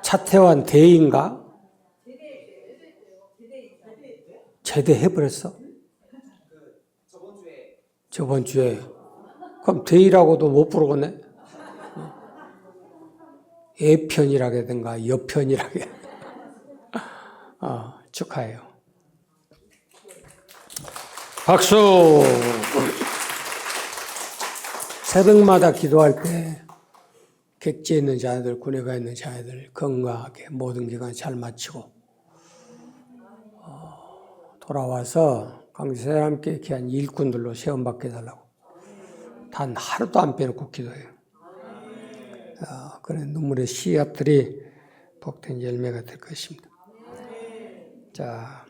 차태환 대인가? 제대해버렸어? 저번 주에. 그럼 대이라고도 못 부르겠네? 예편이라든가 여편이라게. 축하해요. 박수! 새벽마다 기도할 때 객지에 있는 자녀들, 군에 가 있는 자녀들 건강하게 모든 기간 잘 마치고 돌아와서 강제사랑 함께 귀한 일꾼들로 시험받게 해달라고 단 하루도 안 빼놓고 기도해요. 그런 눈물의 씨앗들이 복된 열매가 될 것입니다. 자,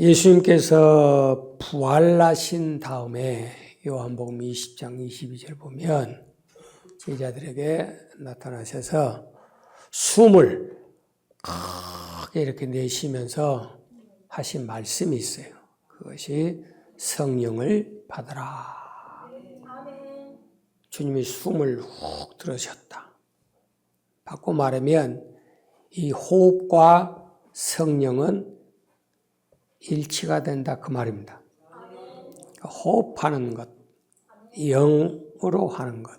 예수님께서 부활하신 다음에 요한복음 20장 22절 보면 제자들에게 나타나셔서 숨을 크게 이렇게 내쉬면서 하신 말씀이 있어요. 그것이 성령을 받아라. 주님이 숨을 훅 들으셨다. 바꿔 말하면 이 호흡과 성령은 일치가 된다 그 말입니다. 호흡하는 것, 영으로 하는 것,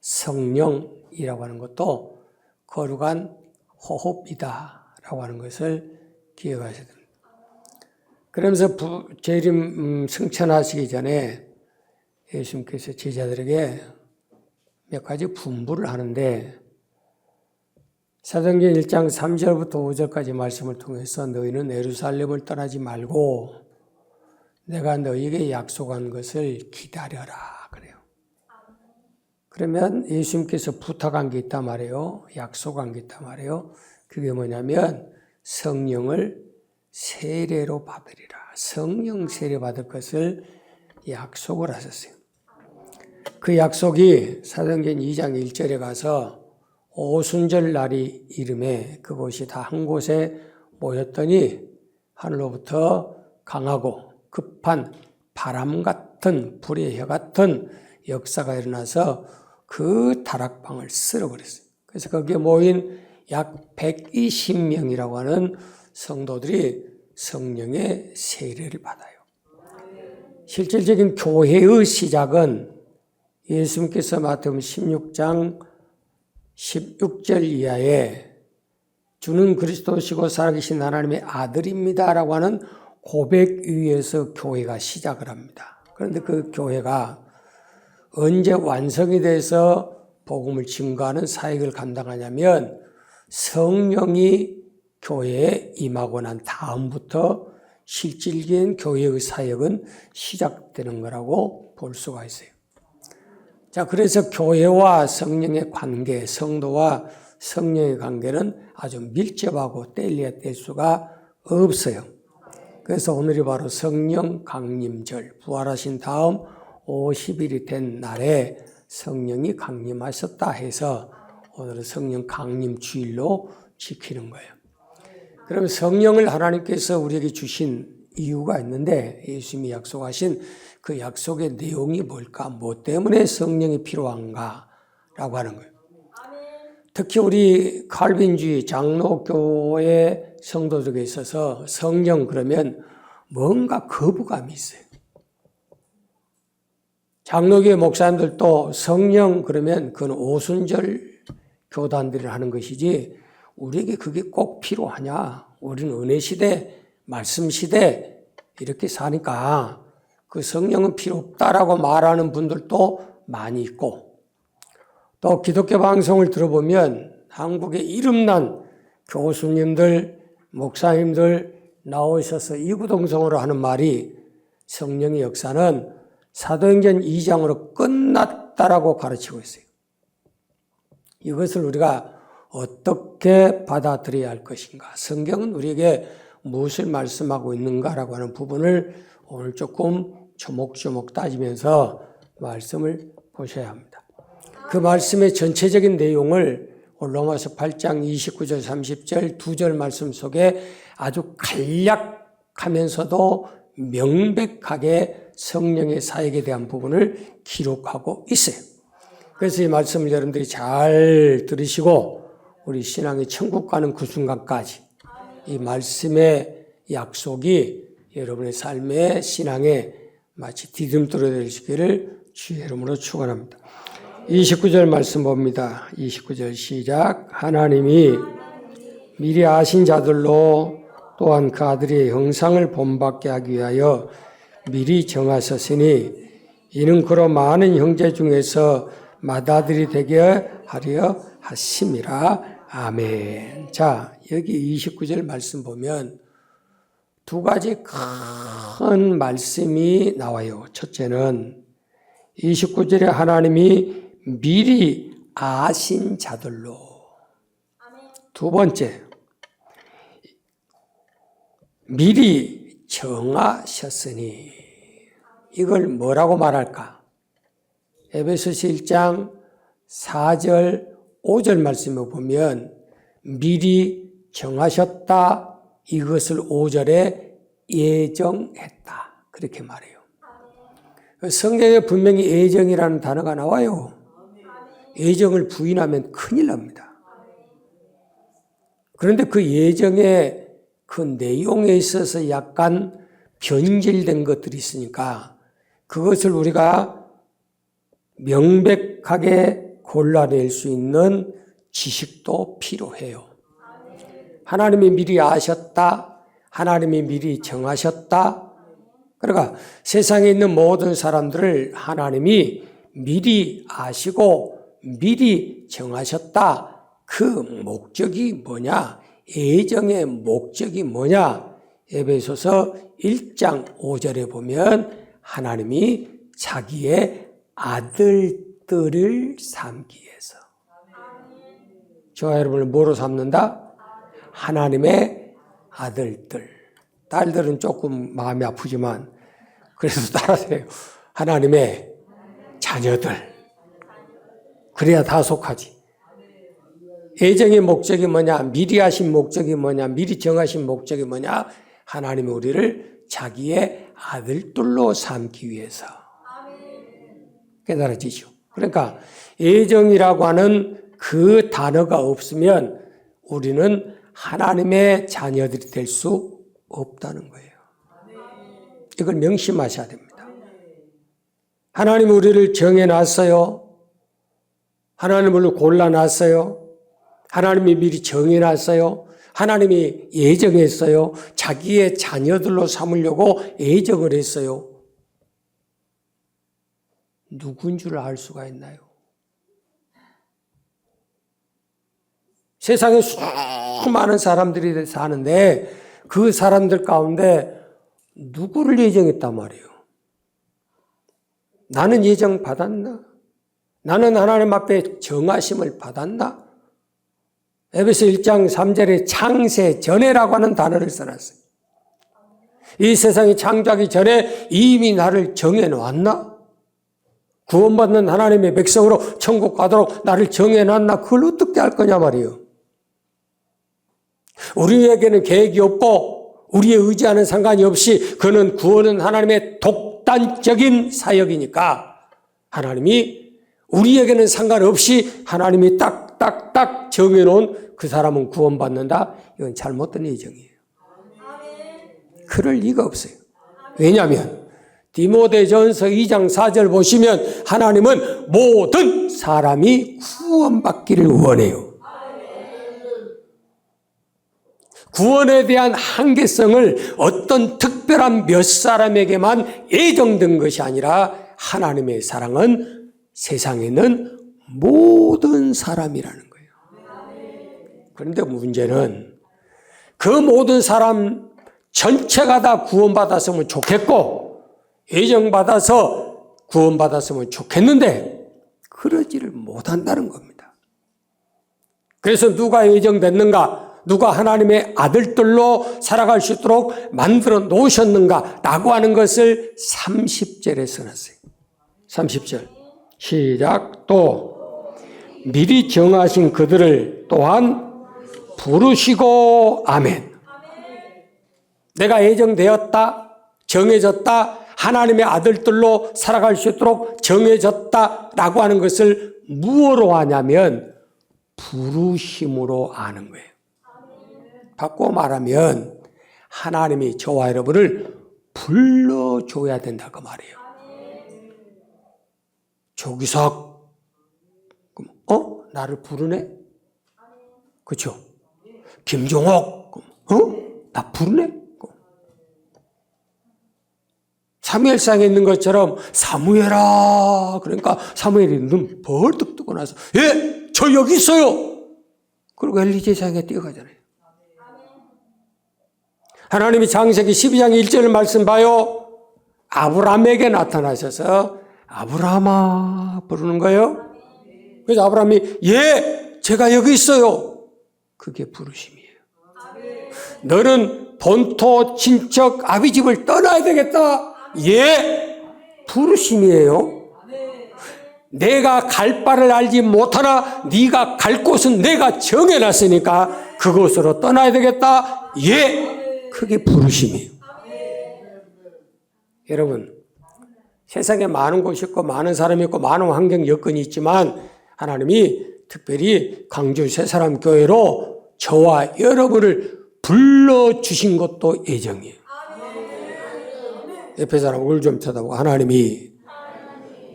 성령이라고 하는 것도 거룩한 호흡이다라고 하는 것을 기억하셔야 됩니다. 그러면서 재림 승천하시기 전에 예수님께서 제자들에게 몇 가지 분부를 하는데 사도행전 1장 3절부터 5절까지 말씀을 통해서 너희는 예루살렘을 떠나지 말고 내가 너희에게 약속한 것을 기다려라 그래요. 그러면 예수님께서 부탁한 게 있단 말이에요. 약속한 게 있단 말이에요. 그게 뭐냐면 성령을 세례로 받으리라. 성령 세례 받을 것을 약속을 하셨어요. 그 약속이 사도행전 2장 1절에 가서 오순절 날이 이름에 그곳이 다 한 곳에 모였더니 하늘로부터 강하고 급한 바람 같은 불의 혀 같은 역사가 일어나서 그 다락방을 쓸어버렸어요. 그래서 거기에 모인 약 120명이라고 하는 성도들이 성령의 세례를 받아요. 실질적인 교회의 시작은 예수님께서 마태복음 16장 16절 이하에 주는 그리스도시고 살아계신 하나님의 아들입니다라고 하는 고백 위에서 교회가 시작을 합니다. 그런데 그 교회가 언제 완성이 돼서 복음을 증거하는 사역을 감당하냐면 성령이 교회에 임하고 난 다음부터 실질적인 교회의 사역은 시작되는 거라고 볼 수가 있어요. 자, 그래서 교회와 성령의 관계, 성도와 성령의 관계는 아주 밀접하고 뗄래야 뗄 수가 없어요. 그래서 오늘이 바로 성령 강림절, 부활하신 다음 50일이 된 날에 성령이 강림하셨다 해서 오늘은 성령 강림 주일로 지키는 거예요. 그럼 성령을 하나님께서 우리에게 주신 이유가 있는데 예수님이 약속하신 그 약속의 내용이 뭘까? 뭐 때문에 성령이 필요한가? 라고 하는 거예요. 특히 우리 칼빈주의 장로교의 성도들에 있어서 성령 그러면 뭔가 거부감이 있어요. 장로교의 목사님들도 성령 그러면 그건 오순절 교단들이 하는 것이지 우리에게 그게 꼭 필요하냐? 우리는 은혜 시대, 말씀 시대 이렇게 사니까 그 성령은 필요 없다라고 말하는 분들도 많이 있고 또 기독교 방송을 들어보면 한국의 이름난 교수님들, 목사님들 나오셔서 이구동성으로 하는 말이 성령의 역사는 사도행전 2장으로 끝났다라고 가르치고 있어요. 이것을 우리가 어떻게 받아들여야 할 것인가? 성경은 우리에게 무엇을 말씀하고 있는가라고 하는 부분을 오늘 조금 조목조목 따지면서 말씀을 보셔야 합니다. 그 말씀의 전체적인 내용을 로마서 8장 29절 30절 2절 말씀 속에 아주 간략하면서도 명백하게 성령의 사역에 대한 부분을 기록하고 있어요. 그래서 이 말씀을 여러분들이 잘 들으시고 우리 신앙이 천국 가는 그 순간까지 이 말씀의 약속이 여러분의 삶의 신앙에 마치 디딤돌이 되시기를 주의 이름으로 축원합니다. 29절 말씀 봅니다. 29절 시작. 하나님이 미리 아신 자들로 또한 그 아들의 형상을 본받게 하기 위하여 미리 정하셨으니 이는 그로 많은 형제 중에서 맏아들이 되게 하려 하심이라. 아멘. 자, 여기 29절 말씀 보면 두 가지 큰 말씀이 나와요. 첫째는 29절에 하나님이 미리 아신 자들로. 두 번째, 미리 정하셨으니. 이걸 뭐라고 말할까? 에베소서 1장 4절 5절 말씀을 보면 미리 정하셨다. 이것을 5절에 예정했다. 그렇게 말해요. 성경에 분명히 예정이라는 단어가 나와요. 예정을 부인하면 큰일 납니다. 그런데 그 예정의 그 내용에 있어서 약간 변질된 것들이 있으니까 그것을 우리가 명백하게 골라낼 수 있는 지식도 필요해요. 하나님이 미리 아셨다. 하나님이 미리 정하셨다. 그러니까 세상에 있는 모든 사람들을 하나님이 미리 아시고 미리 정하셨다. 그 목적이 뭐냐? 예정의 목적이 뭐냐? 에베소서 1장 5절에 보면 하나님이 자기의 아들들을 삼기 위해서. 저와 여러분을 뭐로 삼는다? 하나님의 아들들. 딸들은 조금 마음이 아프지만 그래도 따라서요. 하나님의 자녀들. 그래야 다 속하지. 예정의 목적이 뭐냐? 미리 하신 목적이 뭐냐? 미리 정하신 목적이 뭐냐? 하나님이 우리를 자기의 아들들로 삼기 위해서. 깨달아지죠? 그러니까 예정이라고 하는 그 단어가 없으면 우리는 하나님의 자녀들이 될 수 없다는 거예요. 이걸 명심하셔야 됩니다. 하나님이 우리를 정해놨어요. 하나님을 우리를 골라놨어요. 하나님이 미리 정해놨어요. 하나님이 예정했어요. 자기의 자녀들로 삼으려고 예정을 했어요. 누군 줄 알 수가 있나요? 세상에 수많은 사람들이 사는데 그 사람들 가운데 누구를 예정했단 말이에요? 나는 예정 받았나? 나는 하나님 앞에 정하심을 받았나? 에베소 1장 3절에 창세 전에라고 하는 단어를 써놨어요. 이 세상이 창조하기 전에 이미 나를 정해놨나? 구원받는 하나님의 백성으로 천국 가도록 나를 정해놨나? 그걸 어떻게 할 거냐 말이에요. 우리에게는 계획이 없고 우리의 의지하는 상관이 없이 그는 구원은 하나님의 독단적인 사역이니까 하나님이 우리에게는 상관없이 하나님이 딱딱딱 정해놓은 그 사람은 구원받는다. 이건 잘못된 예정이에요. 그럴 리가 없어요. 왜냐하면 디모데전서 2장 4절 보시면 하나님은 모든 사람이 구원받기를 원해요. 구원에 대한 한계성을 어떤 특별한 몇 사람에게만 예정된 것이 아니라 하나님의 사랑은 세상에 있는 모든 사람이라는 거예요. 그런데 문제는 그 모든 사람 전체가 다 구원받았으면 좋겠고 예정받아서 구원받았으면 좋겠는데 그러지를 못한다는 겁니다. 그래서 누가 예정됐는가? 누가 하나님의 아들들로 살아갈 수 있도록 만들어 놓으셨는가? 라고 하는 것을 30절에 써놨어요. 30절 시작. 또 미리 정하신 그들을 또한 부르시고. 아멘. 내가 예정되었다, 정해졌다, 하나님의 아들들로 살아갈 수 있도록 정해졌다라고 하는 것을 무엇으로 아냐면 부르심으로 아는 거예요. 바꿔 말하면 하나님이 저와 여러분을 불러줘야 된다 그 말이에요. 조기석, 나를 부르네? 그렇죠? 김종옥, 나 부르네? 사무엘상에 있는 것처럼 사무엘아, 그러니까 사무엘이 눈 벌떡 뜨고 나서 예, 저 여기 있어요. 그리고 엘리 제사장에 뛰어가잖아요. 하나님이 창세기 12장 1절 말씀 봐요. 아브라함에게 나타나셔서 아브라함아 부르는 거예요. 그래서 아브라함이 예, 제가 여기 있어요. 그게 부르심이에요. 너는 본토 친척 아비집을 떠나야 되겠다. 예, 부르심이에요. 내가 갈 바를 알지 못하나 네가 갈 곳은 내가 정해놨으니까 그곳으로 떠나야 되겠다. 예, 그게 부르심이에요. 여러분, 세상에 많은 곳이 있고 많은 사람이 있고 많은 환경 여건이 있지만 하나님이 특별히 광주 새사람 교회로 저와 여러분을 불러주신 것도 예정이에요. 옆에 사람 얼굴 좀 쳐다보고 하나님이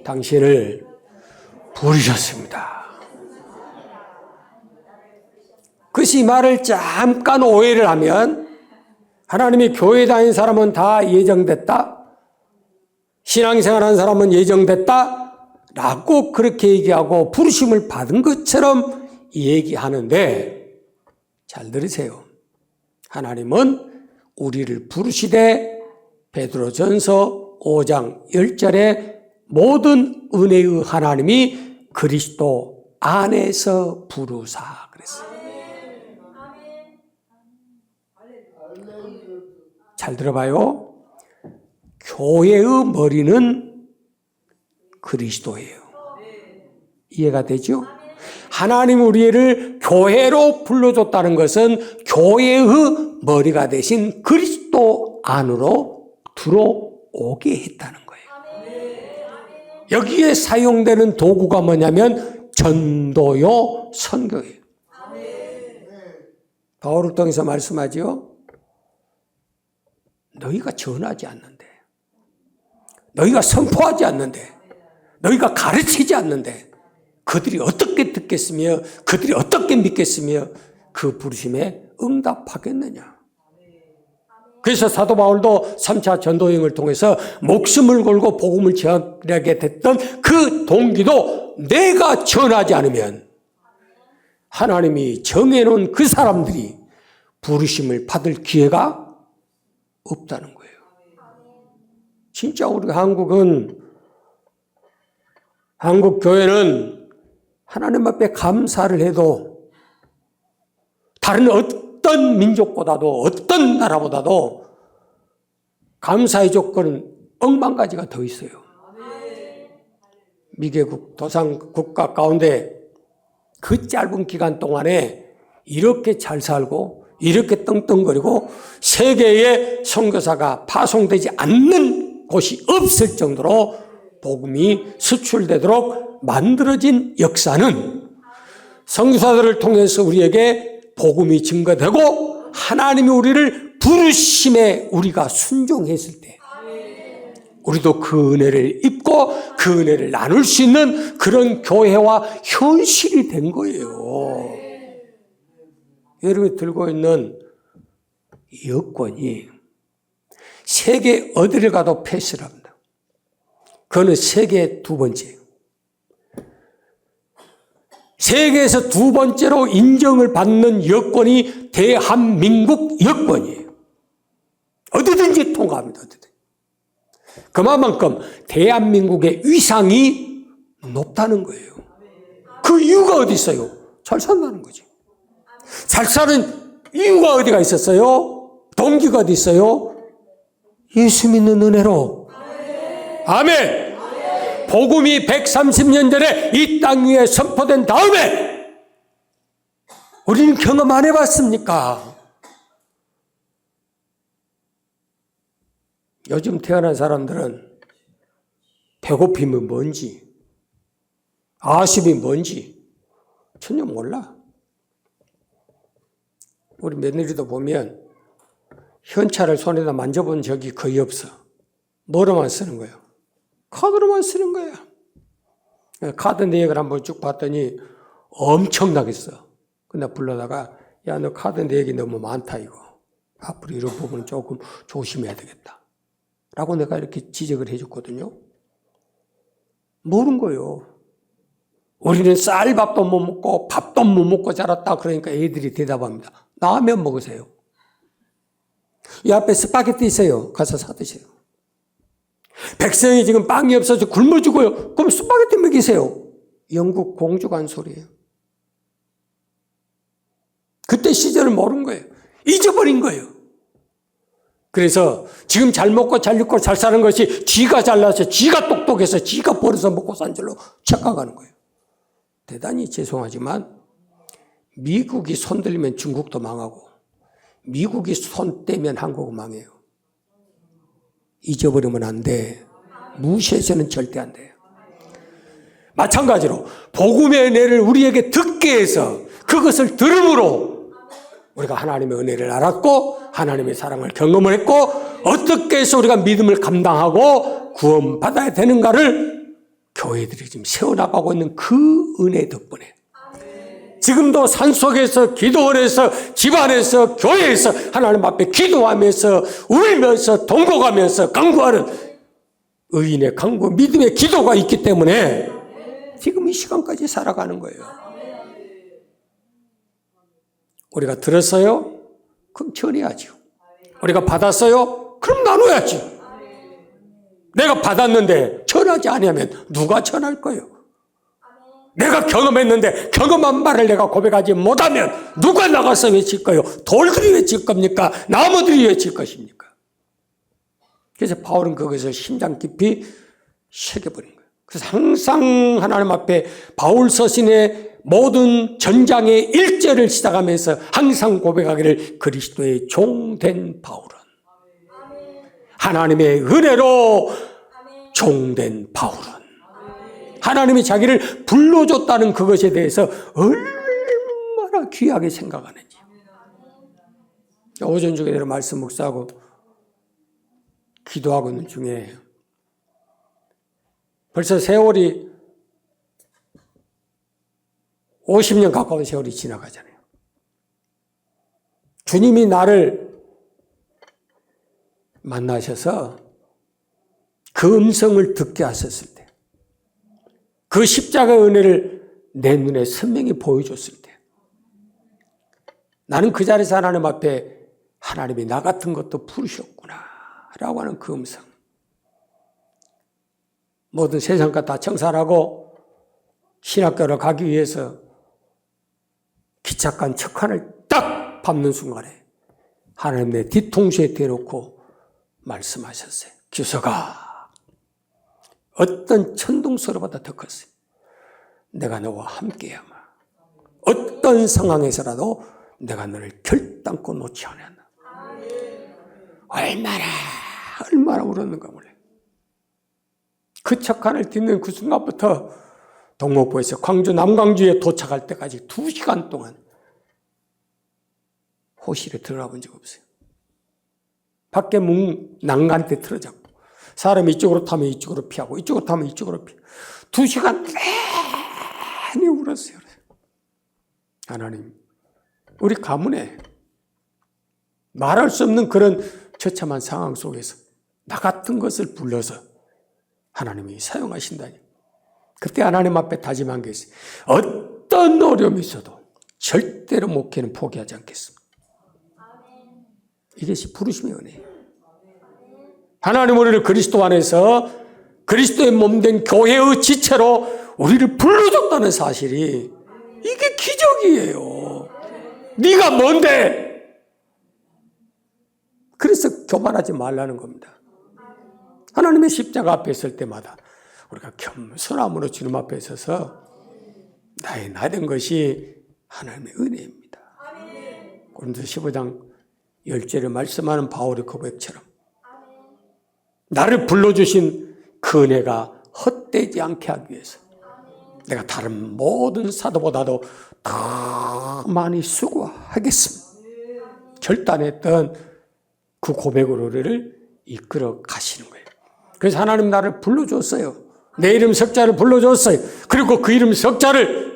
당신을 부르셨습니다. 그것이 이 말을 잠깐 오해를 하면 하나님이 교회 다닌 사람은 다 예정됐다. 신앙생활한 사람은 예정됐다. 라고 그렇게 얘기하고 부르심을 받은 것처럼 얘기하는데 잘 들으세요. 하나님은 우리를 부르시되 베드로전서 5장 10절에 모든 은혜의 하나님이 그리스도 안에서 부르사 그랬어요. 잘 들어봐요. 교회의 머리는 그리스도예요. 이해가 되죠? 하나님 우리를 교회로 불러줬다는 것은 교회의 머리가 되신 그리스도 안으로 들어오게 했다는 거예요. 여기에 사용되는 도구가 뭐냐면 전도요, 선교예요. 바울을 통해서 말씀하죠. 너희가 전하지 않는데, 너희가 선포하지 않는데, 너희가 가르치지 않는데 그들이 어떻게 듣겠으며 그들이 어떻게 믿겠으며 그 부르심에 응답하겠느냐. 그래서 사도 바울도 3차 전도여행을 통해서 목숨을 걸고 복음을 전하게 됐던 그 동기도 내가 전하지 않으면 하나님이 정해놓은 그 사람들이 부르심을 받을 기회가 없다는 거예요. 진짜 우리 한국 교회는 하나님 앞에 감사를 해도 다른 어떤 민족보다도 어떤 나라보다도 감사의 조건은 억만 가지가 더 있어요. 미개국 도상 국가 가운데 그 짧은 기간 동안에 이렇게 잘 살고 이렇게 떵떵거리고 세계에 선교사가 파송되지 않는 곳이 없을 정도로 복음이 수출되도록 만들어진 역사는 선교사들을 통해서 우리에게 복음이 증거되고 하나님이 우리를 부르심에 우리가 순종했을 때 우리도 그 은혜를 입고 그 은혜를 나눌 수 있는 그런 교회와 현실이 된 거예요. 여러분이 들고 있는 여권이 세계 어디를 가도 패스를 합니다. 그거는 세계 두 번째예요. 세계에서 두 번째로 인정을 받는 여권이 대한민국 여권이에요. 어디든지 통과합니다. 어디든지. 그만큼 대한민국의 위상이 높다는 거예요. 그 이유가 어디 있어요? 잘 산다는 거지. 잘 사는 이유가 어디가 있었어요? 동기가 어디 있어요? 예수 믿는 은혜로. 아멘. 복음이 130년 전에 이 땅 위에 선포된 다음에 우리는 경험 안 해봤습니까? 요즘 태어난 사람들은 배고픔이 뭔지, 아십이 뭔지 전혀 몰라. 우리 며느리도 보면 현찰을 손에다 만져본 적이 거의 없어. 뭐로만 쓰는 거예요? 카드로만 쓰는 거야. 카드 내역을 한번 쭉 봤더니 엄청나게 써. 근데 불러다가 야, 너 카드 내역이 너무 많다 이거. 앞으로 이런 부분은 조금 조심해야 되겠다. 라고 내가 이렇게 지적을 해줬거든요. 모르는 거예요. 우리는 쌀밥도 못 먹고 밥도 못 먹고 자랐다. 그러니까 애들이 대답합니다. 라면 먹으세요. 이 앞에 스파게티 있어요. 가서 사 드세요. 백성이 지금 빵이 없어서 굶어 죽어요. 그럼 스파게티 먹이세요. 영국 공주가 한 소리예요. 그때 시절을 모르는 거예요. 잊어버린 거예요. 그래서 지금 잘 먹고 잘 입고 잘 사는 것이 지가 잘나서 지가 똑똑해서 지가 벌어서 먹고 산 줄로 착각하는 거예요. 대단히 죄송하지만 미국이 손 들면 중국도 망하고 미국이 손 떼면 한국은 망해요. 잊어버리면 안 돼. 무시해서는 절대 안 돼요. 마찬가지로 복음의 은혜를 우리에게 듣게 해서 그것을 들음으로 우리가 하나님의 은혜를 알았고 하나님의 사랑을 경험을 했고 어떻게 해서 우리가 믿음을 감당하고 구원받아야 되는가를 교회들이 지금 세워나가고 있는 그 은혜 덕분에 지금도 산속에서 기도원에서 집안에서 교회에서 하나님 앞에 기도하면서 울면서 동거하면서 간구하는 의인의 간구 믿음의 기도가 있기 때문에 지금 이 시간까지 살아가는 거예요. 우리가 들었어요? 그럼 전해야죠. 우리가 받았어요? 그럼 나눠야지. 내가 받았는데 전하지 않으면 누가 전할 거예요? 내가 경험했는데 경험한 말을 내가 고백하지 못하면 누가 나가서 외칠 거예요? 돌들이 외칠 겁니까? 나무들이 외칠 것입니까? 그래서 바울은 그것을 심장 깊이 새겨버린 거예요. 그래서 항상 하나님 앞에 바울 서신의 모든 전장의 1절을 시작하면서 항상 고백하기를 그리스도의 종된 바울은 하나님의 은혜로 종된 바울은 하나님이 자기를 불러줬다는 그것에 대해서 얼마나 귀하게 생각하는지. 오전 중에 내가 말씀 묵상하고 기도하고 있는 중에 벌써 세월이 50년 가까운 세월이 지나가잖아요. 주님이 나를 만나셔서 그 음성을 듣게 하셨을 때, 그 십자가의 은혜를 내 눈에 선명히 보여줬을 때, 나는 그 자리에서 하나님 앞에 하나님이 나 같은 것도 부르셨구나 라고 하는 그 음성. 모든 세상과 다 청산하고 신학교를 가기 위해서 기착한 척한을 딱 밟는 순간에 하나님 내 뒤통수에 대놓고 말씀하셨어요. 규서가 어떤 천둥소리보다 더 컸어요. 내가 너와 함께야마. 어떤 상황에서라도 내가 너를 결단코 놓지 않았나. 얼마나 울었는가 몰라요. 그 척한을 딛는 그 순간부터 동목부에서 광주 남광주에 도착할 때까지 2시간 동안 호실에 들어가 본 적 없어요. 밖에 문 난간대 틀어잡고 사람이 이쪽으로 타면 이쪽으로 피하고 이쪽으로 타면 이쪽으로 피하고 2시간 내내 울었어요. 하나님, 우리 가문에 말할 수 없는 그런 처참한 상황 속에서 나 같은 것을 불러서 하나님이 사용하신다니. 그때 하나님 앞에 다짐한 게 있어요. 어떤 어려움이 있어도 절대로 목회는 포기하지 않겠습니다. 이것이 부르심의 은혜예요. 하나님 우리를 그리스도 안에서 그리스도의 몸된 교회의 지체로 우리를 불러줬다는 사실이 이게 기적이에요. 네가 뭔데? 그래서 교만하지 말라는 겁니다. 하나님의 십자가 앞에 있을 때마다 우리가 겸손함으로 주님 앞에 서서 나의 나된 것이 하나님의 은혜입니다. 고린도서 15장 10절에 말씀하는 바울의 고백처럼 나를 불러주신 그 은혜가 헛되지 않게 하기 위해서 내가 다른 모든 사도보다도 더 많이 수고하겠습니다. 결단했던 그 고백으로 우리를 이끌어 가시는 거예요. 그래서 하나님 나를 불러줬어요. 내 이름 석자를 불러줬어요. 그리고 그 이름 석자를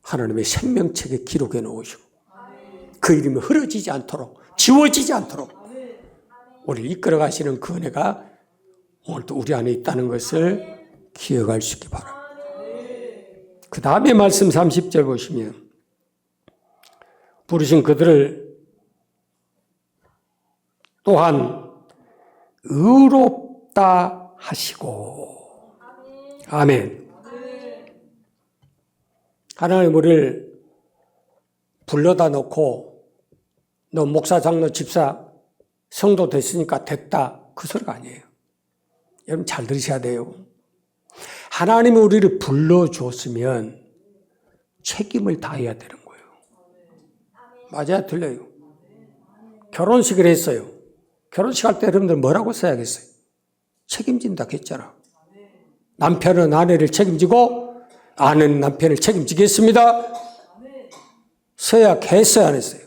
하나님의 생명책에 기록해 놓으시고 그 이름이 흐려지지 않도록, 지워지지 않도록 우리를 이끌어 가시는 그 은혜가 오늘도 우리 안에 있다는 것을 기억할 수 있기 바랍니다. 그 다음에 말씀 30절 보시면 부르신 그들을 또한 의롭다 하시고. 아멘. 하나님 우리를 불러다 놓고 너 목사, 장로, 집사, 성도 됐으니까 됐다. 그 소리가 아니에요. 여러분 잘 들으셔야 돼요. 하나님이 우리를 불러줬으면 책임을 다해야 되는 거예요. 맞아요? 틀려요? 결혼식을 했어요. 결혼식 할 때 여러분들 뭐라고 써야겠어요? 책임진다 했잖아. 남편은 아내를 책임지고 아내는 남편을 책임지겠습니다. 서약 했어요? 안 했어요?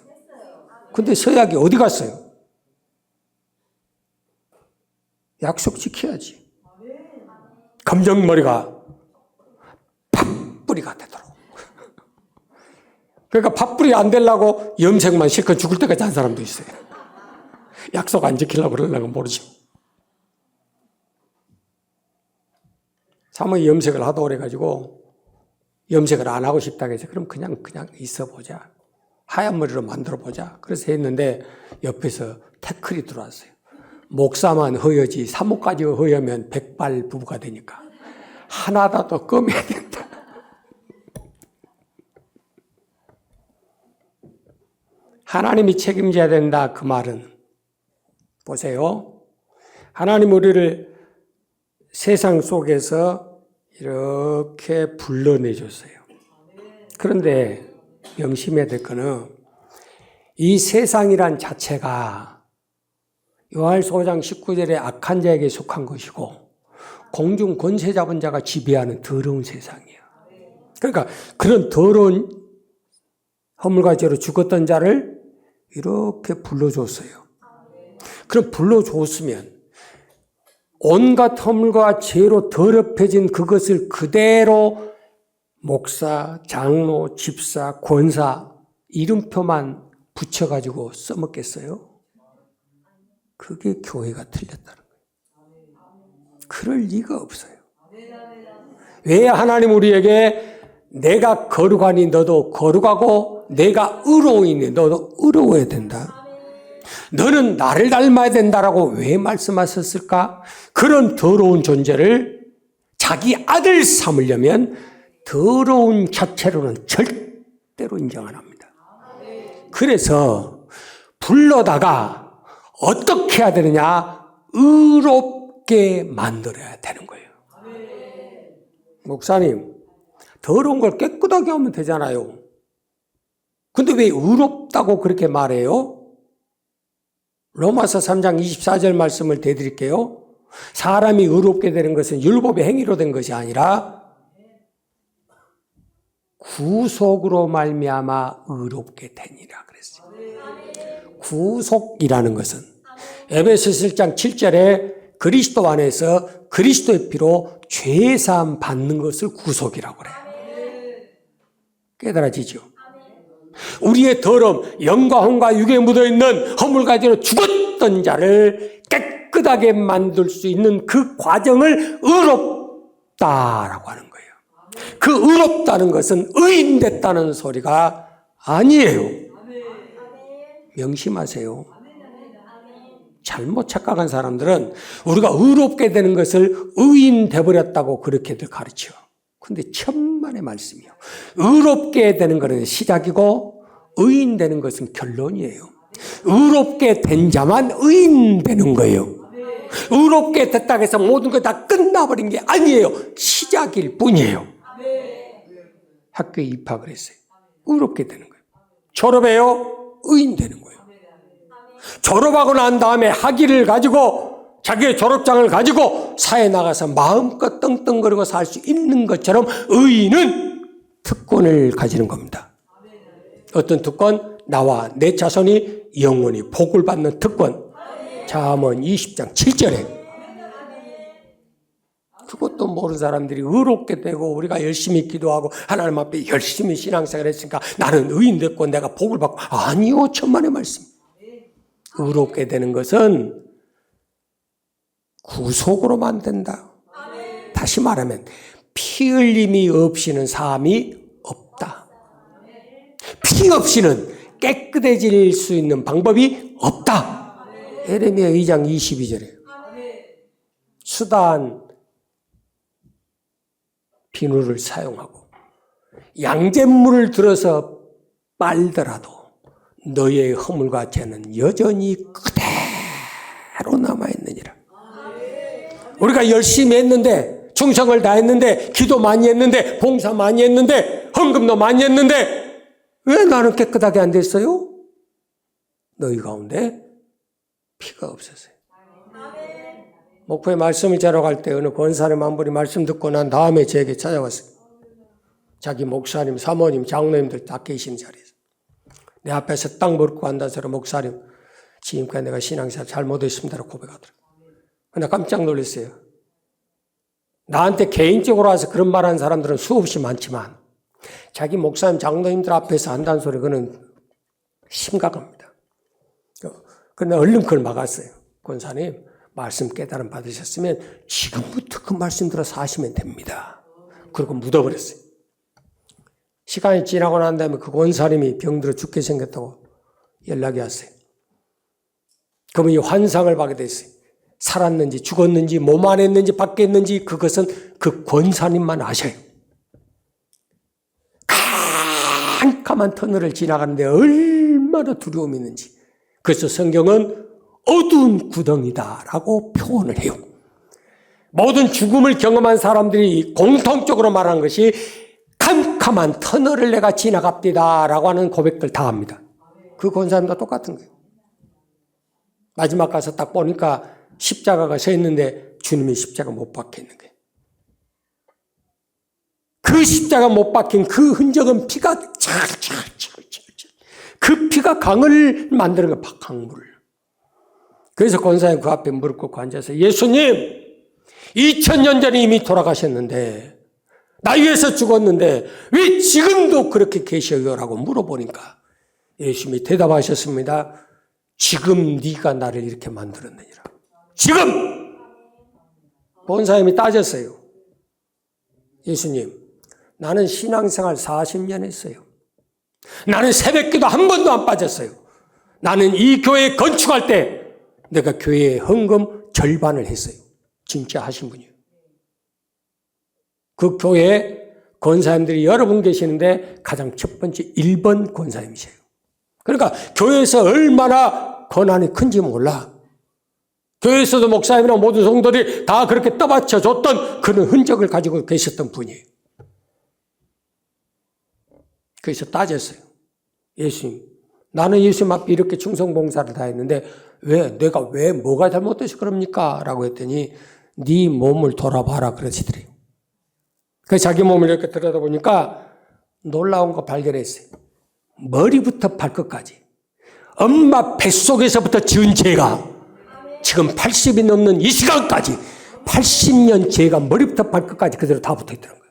근데 서약이 어디 갔어요? 약속 지켜야지. 검정머리가 팥뿌리가 되도록. 그러니까 팥뿌리 안 되려고 염색만 실컷 죽을 때까지 한 사람도 있어요. 약속 안 지키려고 그러려고 모르죠. 사모이 염색을 하도 오래가지고 염색을 안 하고 싶다고 해서 그럼 그냥 있어보자. 하얀 머리로 만들어보자. 그래서 했는데 옆에서 태클이 들어왔어요. 목사만 허여지 사모까지 허여면 백발 부부가 되니까 하나다 더 검해야 된다. 하나님이 책임져야 된다. 그 말은 보세요. 하나님 우리를 세상 속에서 이렇게 불러내줬어요. 그런데 명심해야 될 거는 이 세상이란 자체가 요한일서 5장 19절에 악한 자에게 속한 것이고 공중 권세 잡은 자가 지배하는 더러운 세상이에요. 그러니까 그런 더러운 허물과 죄로 죽었던 자를 이렇게 불러줬어요. 그럼 불러줬으면 온갖 허물과 죄로 더럽혀진 그것을 그대로 목사, 장로, 집사, 권사 이름표만 붙여가지고 써먹겠어요? 그게 교회가 틀렸다는 거예요. 그럴 리가 없어요. 왜 하나님 우리에게 내가 거룩하니 너도 거룩하고 내가 의로우니 너도 의로워야 된다. 너는 나를 닮아야 된다라고 왜 말씀하셨을까? 그런 더러운 존재를 자기 아들 삼으려면 더러운 자체로는 절대로 인정 안 합니다. 그래서 불러다가 어떻게 해야 되느냐? 의롭게 만들어야 되는 거예요. 목사님, 더러운 걸 깨끗하게 하면 되잖아요. 근데 왜 의롭다고 그렇게 말해요? 로마서 3장 24절 말씀을 대드릴게요. 사람이 의롭게 되는 것은 율법의 행위로 된 것이 아니라 구속으로 말미암아 의롭게 되니라 그랬어요. 구속이라는 것은 에베소서 1장 7절에 그리스도 안에서 그리스도의 피로 죄사함 받는 것을 구속이라고 그래요. 깨달아지죠? 우리의 더러움, 영과 혼과 육에 묻어있는 허물가지로 죽었던 자를 깨끗하게 만들 수 있는 그 과정을 의롭다라고 하는 거예요. 그 의롭다는 것은 의인됐다는 소리가 아니에요. 명심하세요. 잘못 착각한 사람들은 우리가 의롭게 되는 것을 의인 돼버렸다고 그렇게들 가르쳐. 근데 천만의 말씀이요. 의롭게 되는 것은 시작이고 의인 되는 것은 결론이에요. 의롭게 된 자만 의인 되는 거예요. 의롭게 됐다고 해서 모든 것 다 끝나버린 게 아니에요. 시작일 뿐이에요. 학교에 입학을 했어요. 의롭게 되는 거예요. 졸업해요. 의인 되는 거예요. 졸업하고 난 다음에 학위를 가지고 자기의 졸업장을 가지고 사회에 나가서 마음껏 떵떵거리고 살 수 있는 것처럼 의인은 특권을 가지는 겁니다. 어떤 특권? 나와 내 자손이 영원히 복을 받는 특권. 잠언 20장 7절에. 그것도 모르는 사람들이 의롭게 되고 우리가 열심히 기도하고 하나님 앞에 열심히 신앙생활 했으니까 나는 의인 됐고 내가 복을 받고. 아니요, 천만의 말씀. 의롭게 되는 것은 구속으로만 된다. 다시 말하면 피 흘림이 없이는 사함이 없다. 피 없이는 깨끗해질 수 있는 방법이 없다. 예레미야 2장 22절에 수다한 비누를 사용하고 양잿물을 들어서 빨더라도 너의 허물과 죄는 여전히 그대로 남아있느니라. 우리가 열심히 했는데, 충성을 다했는데, 기도 많이 했는데, 봉사 많이 했는데, 헌금도 많이 했는데 왜 나는 깨끗하게 안 됐어요? 너희 가운데 피가 없었어요. 목포에 말씀을 자러 갈 때 어느 권사님 한 분이 말씀 듣고 난 다음에 저에게 찾아왔어요. 자기 목사님, 사모님, 장로님들 다 계신 자리에서 내 앞에서 딱 먹고 앉아서 목사님, 지금까지 내가 신앙생활 잘못했습니다라고 고백하더라고요. 나 깜짝 놀랐어요. 나한테 개인적으로 와서 그런 말하는 사람들은 수없이 많지만 자기 목사님, 장로님들 앞에서 한다는 소리 그는 심각합니다. 그런데 얼른 그걸 막았어요. 권사님, 말씀 깨달음 받으셨으면 지금부터 그 말씀 들어서 하시면 됩니다. 그리고 묻어버렸어요. 시간이 지나고 난 다음에 그 권사님이 병들어 죽게 생겼다고 연락이 왔어요. 그러면 이 환상을 받게 됐어요. 살았는지 죽었는지 몸 안에 있는지 밖에 있는지 그것은 그 권사님만 아셔요. 캄캄한 터널을 지나가는데 얼마나 두려움이 있는지. 그래서 성경은 어두운 구덩이다라고 표현을 해요. 모든 죽음을 경험한 사람들이 공통적으로 말하는 것이 캄캄한 터널을 내가 지나갑니다라고 하는 고백들 다 합니다. 그 권사님과 똑같은 거예요. 마지막 가서 딱 보니까 십자가가 서 있는데 주님이 십자가 못 박혀 있는 거예요. 그 십자가 못 박힌 그 흔적은 피가 그 피가 강을 만드는 거예요. 강물을. 그래서 권사님 그 앞에 무릎 꿇고 앉아서 예수님 2000년 전에 이미 돌아가셨는데 나 위해서 죽었는데 왜 지금도 그렇게 계셔요라고 물어보니까 예수님이 대답하셨습니다. 지금 네가 나를 이렇게 만들었느니라. 지금! 권사님이 따졌어요. 예수님, 나는 신앙생활 40년 했어요. 나는 새벽기도 한 번도 안 빠졌어요. 나는 이 교회 건축할 때 내가 교회에 헌금 절반을 했어요. 진짜 하신 분이에요. 그 교회에 권사님들이 여러 분 계시는데 가장 첫 번째 1번 권사님이세요. 그러니까 교회에서 얼마나 권한이 큰지 몰라. 교회에서도 목사님이나 모든 성도들이 다 그렇게 떠받쳐 줬던 그런 흔적을 가지고 계셨던 분이에요. 그래서 따졌어요. 예수님, 나는 예수님 앞에 이렇게 충성봉사를 다 했는데 내가 뭐가 잘못돼서 그럽니까? 라고 했더니 네 몸을 돌아봐라 그러시더래요. 그래서 자기 몸을 이렇게 들여다보니까 놀라운 거 발견했어요. 머리부터 발끝까지 엄마 뱃속에서부터 지은 죄가 지금 80이 넘는 이 시간까지 80년 죄가 머리부터 발끝까지 그대로 다 붙어있더라는 거예요.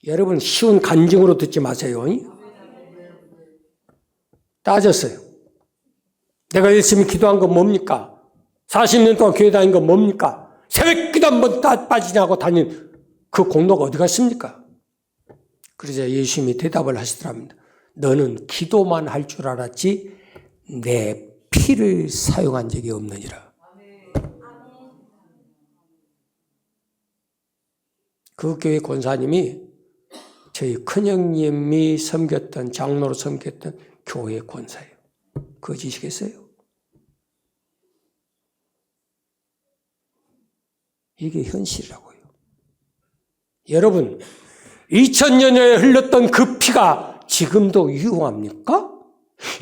여러분 쉬운 간증으로 듣지 마세요. 따졌어요. 내가 열심히 기도한 건 뭡니까? 40년 동안 교회 다닌 건 뭡니까? 새벽 기도 한 번 빠지냐고 다닌 그 공로가 어디 갔습니까? 그러자 예수님이 대답을 하시더랍니다. 너는 기도만 할 줄 알았지 내 피를 사용한 적이 없느니라. 그 교회 권사님이 저희 큰형님이 섬겼던 장로로 섬겼던 교회 권사예요. 거짓이겠어요? 이게 현실이라고요. 여러분 2000년에 흘렀던 그 피가 지금도 유효합니까?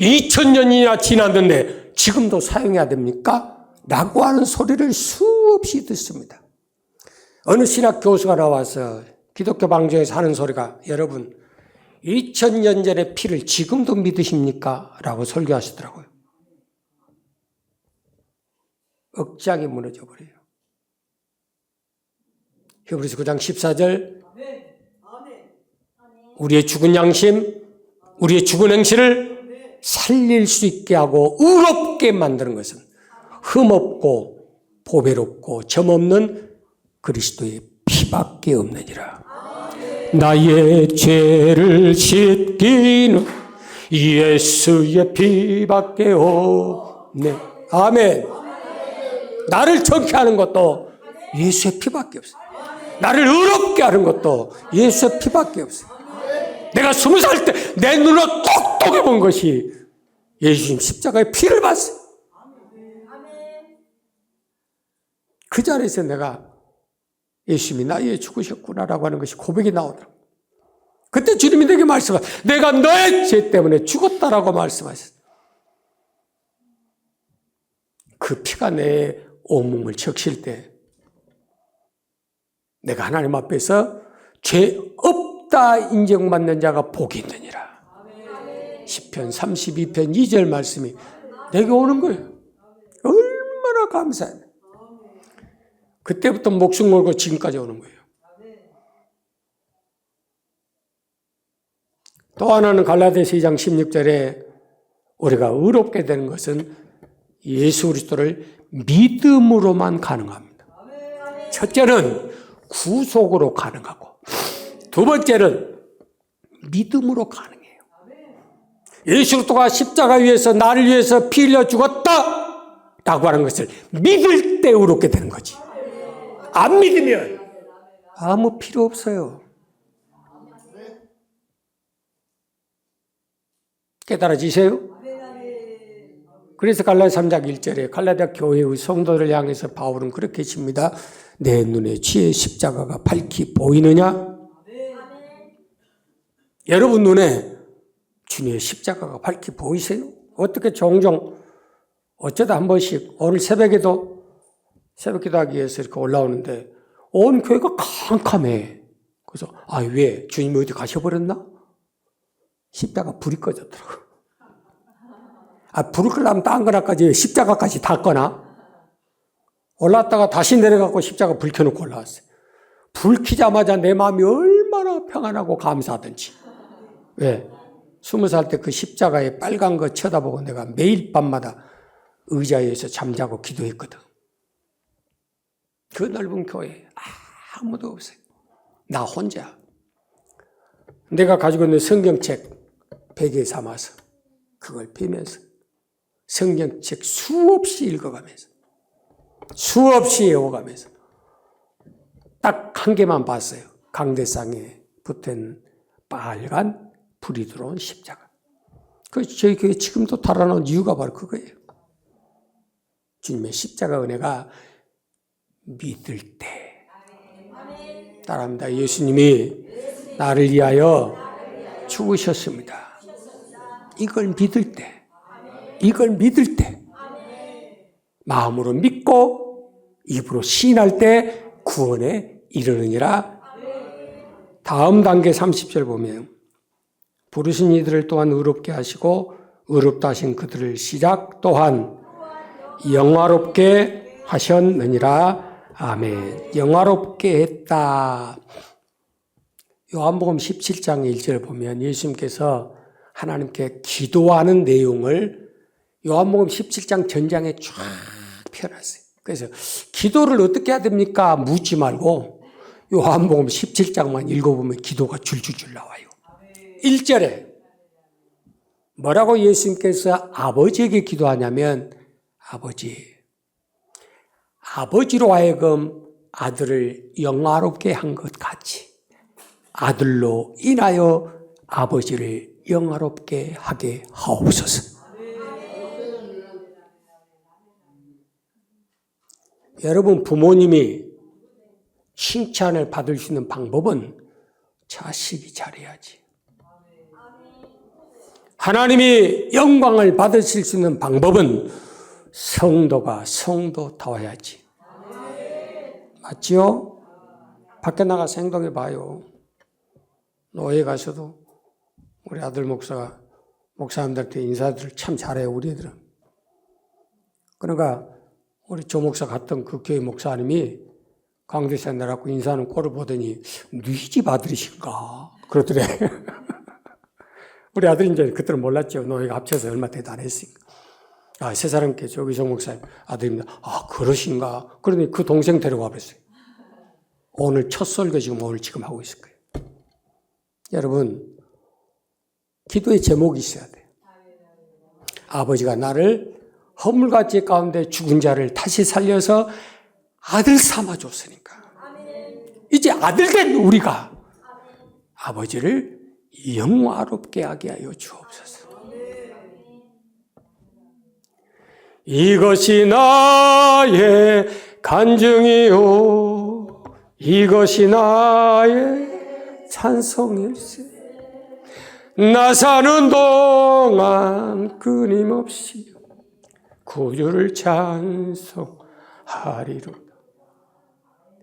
2000년이나 지났는데 지금도 사용해야 됩니까? 라고 하는 소리를 수없이 듣습니다. 어느 신학 교수가 나와서 기독교 방송에서 하는 소리가, 여러분 2000년 전의 피를 지금도 믿으십니까? 라고 설교하시더라고요. 억장이 무너져 버려요. 히브리서 9장 14절, 우리의 죽은 양심, 우리의 죽은 행실을 살릴 수 있게 하고 의롭게 만드는 것은 흠없고 보배롭고 점없는 그리스도의 피밖에 없느니라. 나의 죄를 씻기는 예수의 피밖에 없네. 아멘. 나를 정케하는 것도 예수의 피밖에 없어요. 나를 의롭게 하는 것도 예수의 피밖에 없어요. 내가 20살 때 내 눈으로 똑똑해 본 것이 예수님 십자가의 피를 봤어요. 그 자리에서 내가 예수님이 나에 위해 죽으셨구나라고 하는 것이 고백이 나오더라고요. 그때 주님이 내게 말씀하셨어요. 내가 너의 죄 때문에 죽었다라고 말씀하셨어요. 그 피가 내 온몸을 적실 때 내가 하나님 앞에서 죄 없다 인정받는 자가 복이 있느니라. 시편 32편 2절 말씀이 내게 오는 거예요. 얼마나 감사해요. 그때부터 목숨 걸고 지금까지 오는 거예요. 또 하나는 갈라디아서 2장 16절에 우리가 의롭게 되는 것은 예수 그리스도를 믿음으로만 가능합니다. 첫째는 구속으로 가능하고, 두 번째는 믿음으로 가능해요. 예수 그리스도가 십자가 위에서 나를 위해서 피 흘려 죽었다 라고 하는 것을 믿을 때 의롭게 되는 거지. 안 믿으면 아무 필요 없어요. 깨달아지세요? 그래서 갈라디아 3장 1절에 갈라디아 교회의 성도를 향해서 바울은 그렇게 칩니다. 내 눈에 주의 십자가가 밝히 보이느냐? 여러분 눈에 주님의 십자가가 밝히 보이세요? 어떻게 종종 어쩌다 한 번씩 오늘 새벽에도 새벽 기도하기 위해서 이렇게 올라오는데 온 교회가 캄캄해. 그래서 왜? 주님이 어디 가셔버렸나? 십자가 불이 꺼졌더라고. 불을 끄려면 딴 거나까지 십자가까지 다 꺼나? 올라왔다가 다시 내려가고 십자가 불 켜놓고 올라왔어요. 불 켜자마자 내 마음이 얼마나 평안하고 감사하던지. 왜? 20살 때 그 십자가에 빨간 거 쳐다보고 내가 매일 밤마다 의자에서 잠자고 기도했거든. 그 넓은 교회에 아무도 없어요. 나 혼자. 내가 가지고 있는 성경책 베개 삼아서 그걸 펴면서 성경책 수없이 읽어가면서 수없이 외워가면서 딱 한 개만 봤어요. 강대상에 붙은 빨간 불이 들어온 십자가. 저희 교회 지금도 달아놓은 이유가 바로 그거예요. 주님의 십자가 은혜가 믿을 때. 따라합니다. 예수님이 나를 위하여 죽으셨습니다. 이걸 믿을 때. 이걸 믿을 때. 마음으로 믿고 입으로 시인할 때 구원에 이르느니라. 다음 단계 30절 보면 부르신 이들을 또한 의롭게 하시고 의롭다 하신 그들을 시작 또한 영화롭게 하셨느니라. 아멘. 영화롭게 했다. 요한복음 17장 1절 보면 예수님께서 하나님께 기도하는 내용을 요한복음 17장 전장에 쫙 펴놨어요. 그래서 기도를 어떻게 해야 됩니까? 묻지 말고 요한복음 17장만 읽어보면 기도가 줄줄줄 나와요. 1절에 뭐라고 예수님께서 아버지에게 기도하냐면 아버지로 하여금 아들을 영화롭게 한 것 같이 아들로 인하여 아버지를 영화롭게 하게 하옵소서. 여러분 부모님이 칭찬을 받을 수 있는 방법은 자식이 잘해야지. 하나님이 영광을 받으실 수 있는 방법은 성도가 성도다워야지. 맞지요? 밖에 나가서 행동해 봐요. 노예 가서도 우리 아들 목사가 목사님들한테 인사들 참 잘해요, 우리 애들은. 그러니까 우리 조 목사 갔던 그 교회 목사님이 강대시에 내려갖고 인사하는 꼴을 보더니 네 집 아들이신가? 그러더래. 우리 아들이 이제 그때는 몰랐죠. 노예가 합쳐서 얼마 대단했으니까. 아, 세 사람께 저기 조 목사님 아들입니다. 아, 그러신가? 그러니 그 동생 데려가 버렸어요. 오늘 첫 설교 오늘 지금 하고 있을 거예요. 여러분, 기도의 제목이 있어야 돼요. 아버지가 나를 허물과 죄 가운데 죽은 자를 다시 살려서 아들 삼아줬으니까 이제 아들 된 우리가 아버지를 영화롭게 하게 하여 주옵소서. 이것이 나의 간증이요 이것이 나의 찬송일세. 나 사는 동안 끊임없이 구주를 찬송하리로다.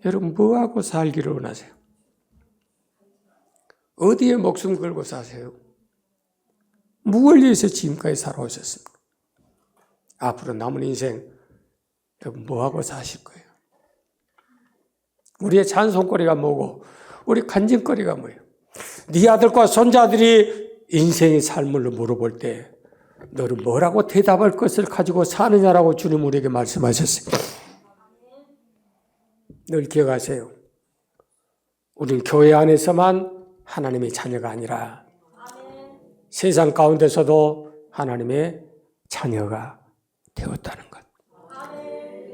여러분, 뭐하고 살기를 원하세요? 어디에 목숨 걸고 사세요? 무엇을 위해서 지금까지 살아오셨습니까? 앞으로 남은 인생 여러분 뭐하고 사실 거예요? 우리의 찬송거리가 뭐고 우리 간증거리가 뭐예요? 네 아들과 손자들이 인생의 삶을 물어볼 때 너는 뭐라고 대답할 것을 가지고 사느냐라고 주님 우리에게 말씀하셨어요. 늘 기억하세요. 우리는 교회 안에서만 하나님의 자녀가 아니라 세상 가운데서도 하나님의 자녀가 되었다는 것.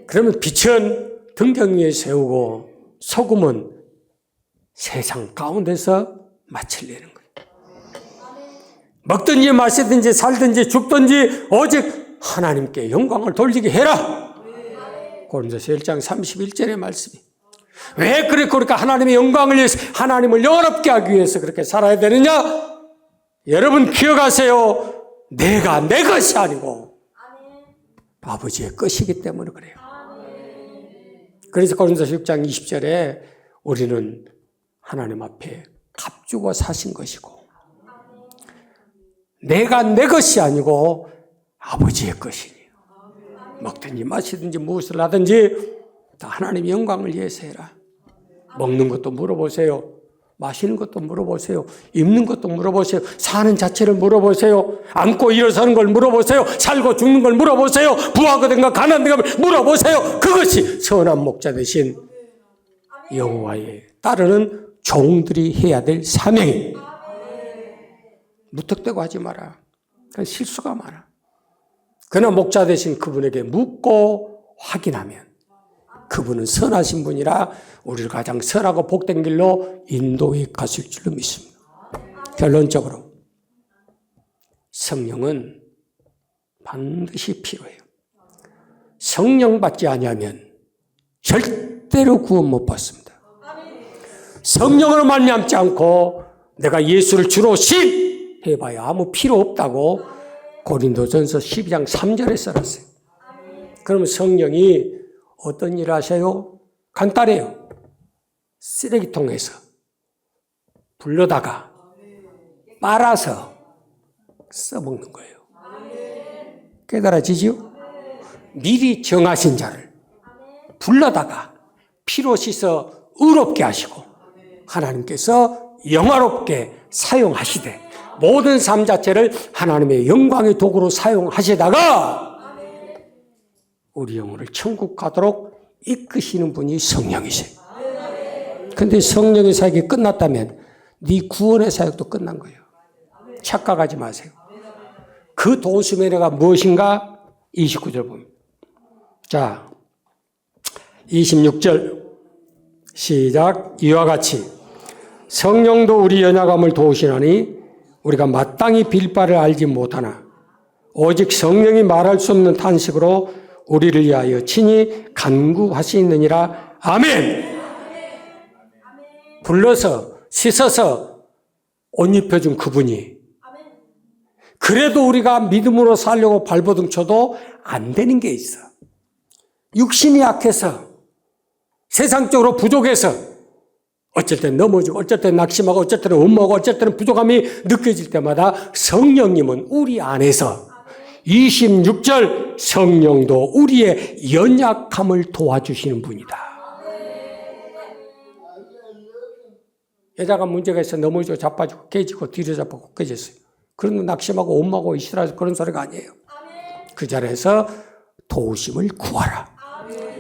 그러면 빛은 등경 위에 세우고 소금은 세상 가운데서 마칠 내는 거예요. 먹든지 마시든지 살든지 죽든지 오직 하나님께 영광을 돌리게 해라. 고린도서 1장 31절의 말씀이. 왜 그러니까 하나님의 영광을 위해서 하나님을 영원롭게 하기 위해서 그렇게 살아야 되느냐? 여러분 기억하세요. 내가 내 것이 아니고 아버지의 것이기 때문에 그래요. 그래서 고린도서 6장 20절에 우리는 하나님 앞에 값주고 사신 것이고 내가 내 것이 아니고 아버지의 것이니 먹든지 마시든지 무엇을 하든지 다 하나님의 영광을 위해서 해라. 먹는 것도 물어보세요. 마시는 것도 물어보세요. 입는 것도 물어보세요. 사는 자체를 물어보세요. 앉고 일어서는 걸 물어보세요. 살고 죽는 걸 물어보세요. 부하거든가 가난한가 물어보세요. 그것이 선한 목자 되신 여호와의 따르는 종들이 해야 될 사명이에요. 무턱대고 하지 마라. 실수가 많아. 그러나 목자 되신 그분에게 묻고 확인하면 그분은 선하신 분이라 우리를 가장 선하고 복된 길로 인도해 가실 줄로 믿습니다. 결론적으로 성령은 반드시 필요해요. 성령 받지 아니하면 절대로 구원 못 받습니다. 성령으로 말미암지 않고 내가 예수를 주로 해봐야 아무 필요 없다고 고린도전서 12장 3절에 써놨어요. 그러면 성령이 어떤 일을 하세요? 간단해요. 쓰레기통에서 불러다가 빨아서 써먹는 거예요. 깨달아지죠? 미리 정하신 자를 불러다가 피로 씻어 의롭게 하시고 하나님께서 영화롭게 사용하시되 모든 삶 자체를 하나님의 영광의 도구로 사용하시다가 우리 영혼을 천국 가도록 이끄시는 분이 성령이세요. 그런데 성령의 사역이 끝났다면 네 구원의 사역도 끝난 거예요. 착각하지 마세요. 그 도수매너가 무엇인가? 29절 봅니다. 자, 26절 시작. 이와 같이 성령도 우리 연약함을 도우시나니 우리가 마땅히 빌 바를 알지 못하나 오직 성령이 말할 수 없는 탄식으로 우리를 위하여 친히 간구하시느니라. 아멘. 불러서 씻어서 옷 입혀준 그분이 그래도 우리가 믿음으로 살려고 발버둥 쳐도 안 되는 게 있어. 육신이 약해서, 세상적으로 부족해서, 어쩔 땐 넘어지고, 어쩔 땐 낙심하고, 어쩔 때는 원망하고, 어쩔 때는 부족함이 느껴질 때마다 성령님은 우리 안에서 26절 성령도 우리의 연약함을 도와주시는 분이다. 여자가 문제가 있어 넘어지고 자빠지고 깨지고 뒤로 잡고 깨졌어요. 그런 낙심하고 원망하고 이시라서 그런 소리가 아니에요. 그 자리에서 도우심을 구하라.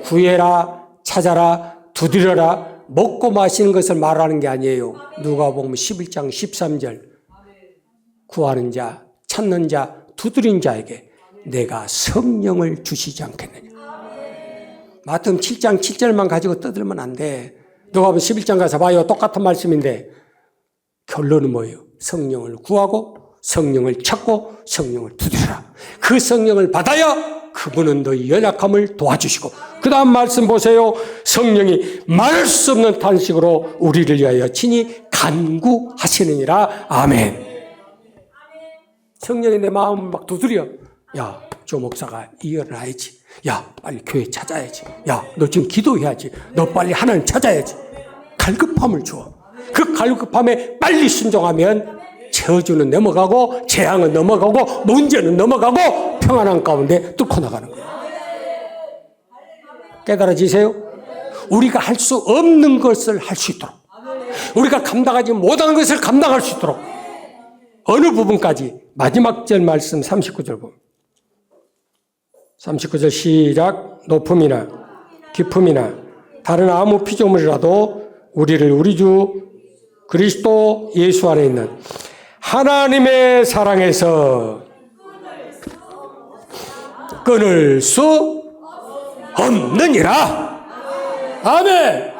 구해라, 찾아라, 두드려라, 먹고 마시는 것을 말하는 게 아니에요. 누가복음 11장 13절 구하는 자, 찾는 자, 두드린 자에게 내가 성령을 주시지 않겠느냐. 마태복음 7장 7절만 가지고 떠들면 안 돼. 누가복음 11장 가서 봐요. 똑같은 말씀인데 결론은 뭐예요? 성령을 구하고 성령을 찾고 성령을 두드려라. 그 성령을 받아야 그분은 너희 연약함을 도와주시고, 그 다음 말씀 보세요. 성령이 말할 수 없는 탄식으로 우리를 위하여 친히 간구하시느니라. 아멘. 성령이 내 마음을 막 두드려. 야, 조 목사가 일어나야지. 야, 빨리 교회 찾아야지. 야, 너 지금 기도해야지. 너 빨리 하나님 찾아야지. 갈급함을 줘. 그 갈급함에 빨리 순종하면 저주는 넘어가고 재앙은 넘어가고 문제는 넘어가고 평안한 가운데 뚫고 나가는 거예요. 깨달아지세요? 우리가 할 수 없는 것을 할 수 있도록, 우리가 감당하지 못하는 것을 감당할 수 있도록, 어느 부분까지? 마지막 절 말씀 39절 보면 39절 시작. 높음이나 깊음이나 다른 아무 피조물이라도 우리를 우리 주 그리스도 예수 안에 있는 하나님의 사랑에서 끊을 수 없느니라. 아멘.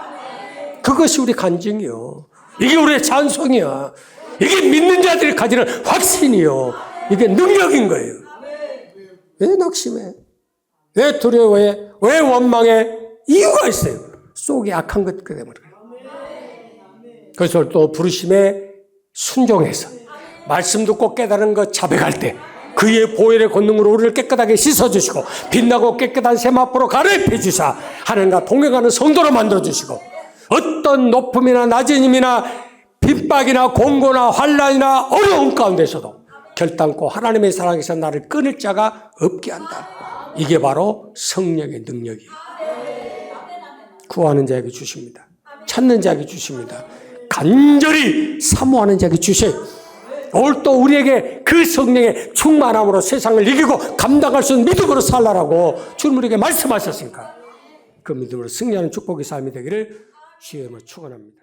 그것이 우리 간증이요. 이게 우리의 찬송이야. 이게 믿는 자들이 가지는 확신이요. 이게 능력인 거예요. 왜 낙심해? 왜 두려워해? 왜 원망해? 이유가 있어요. 속에 악한 것 때문에. 그래서 또 부르심에 순종해서 말씀 듣고 깨달은 것 자백할 때 그의 보혈의 권능으로 우리를 깨끗하게 씻어주시고 빛나고 깨끗한 세마포로 가르쳐 주사 하나님과 동행하는 성도로 만들어주시고, 어떤 높음이나 낮음이나 핍박이나 공고나 환난이나 어려운 가운데서도 결단코 하나님의 사랑에서 나를 끊을 자가 없게 한다. 이게 바로 성령의 능력이에요. 구하는 자에게 주십니다. 찾는 자에게 주십니다. 간절히 사모하는 자에게 주세요. 오늘 또 우리에게 그 성령의 충만함으로 세상을 이기고 감당할 수 있는 믿음으로 살라라고 주님 우리에게 말씀하셨으니까 그 믿음으로 승리하는 축복의 삶이 되기를 주의 이름으로 축원합니다.